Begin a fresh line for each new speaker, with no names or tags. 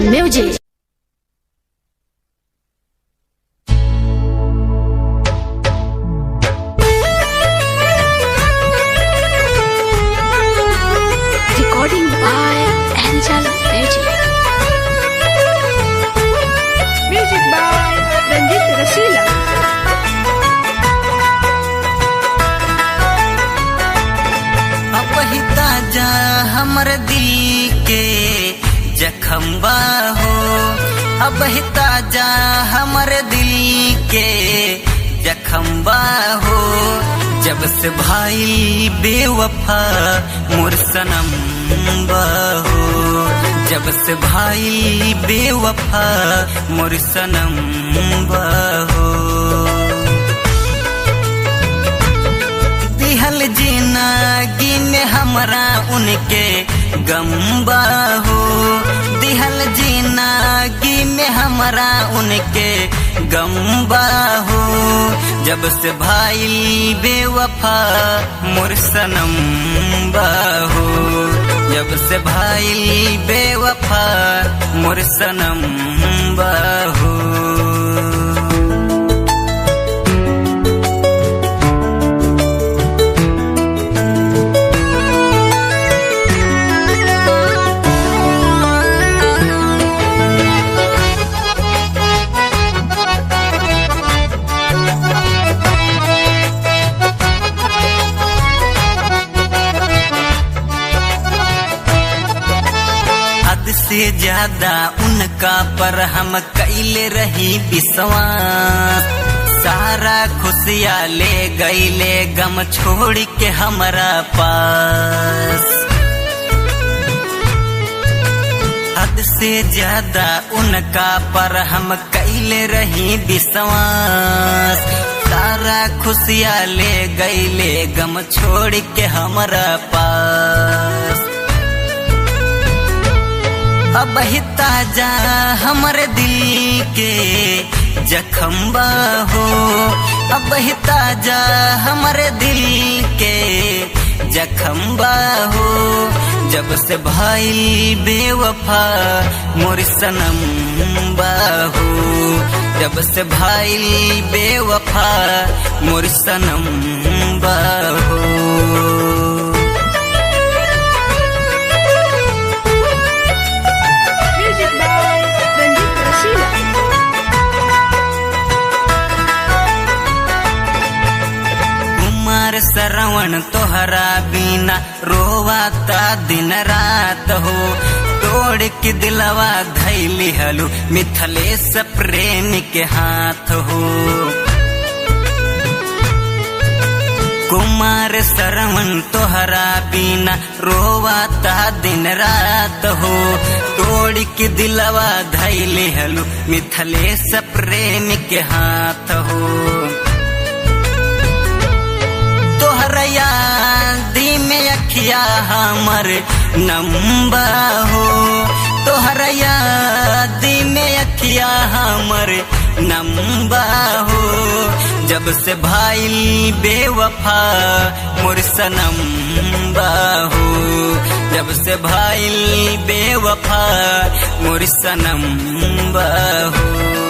Music. Recording by Angel Music.
Music by Ranjit Rasila.
अब ही ताजा हमर दिल के जख्म बा हो, अब ही ताजा हमर दिल के जख्म बा हो। जब से भाई बेवफा मोर सनम बा हो, जब से भाई बेवफा मोर सनम बा हो। दिहल जिंदगी में हमरा उनके गम्बा हो, दिहल जिंदगी में हमरा उनके गम्बा हो। जब से भाई बेवफा मोर सनम बा हो, जब से भाई बेवफा मोर सनम बा हो। से ज्यादा उनका पर हम कैले रही विश्वास। सारा खुशियाँ ले गईले गम छोड़ के हमारा पास। हद से ज्यादा उनका पर हम कैले रही विश्वास। सारा खुशियाँ ले गईले गम छोड़ के हमारा पास। अब ही ताजा हमर दिल के जख्म बा हो, अब ही ताजा हमर दिल के जख्म बा हो। जब से भाई बेवफा मोर सनम बा हो, जब से भाई बेवफा मोर सनम बा हो। श्रवण तोहरा बिना रोवाता दिन रात हो। तोड़ के दिलवा धैली हलू मिथलेश प्रेम के हाथ हो। कुमार श्रवण तोहरा बिना रोवाता दिन रात हो। तोड़ के दिलवा धैली हलू मिथलेश प्रेम के हाथ हो। तोहरा यादी में अखिया हमर नम्बा हो, तोहरा यादी में अखिया हमर नम्बा हो। जब से भाई बेवफा मोर सनम बा हो, जब से भाई बेवफा मोर सनम बा हो।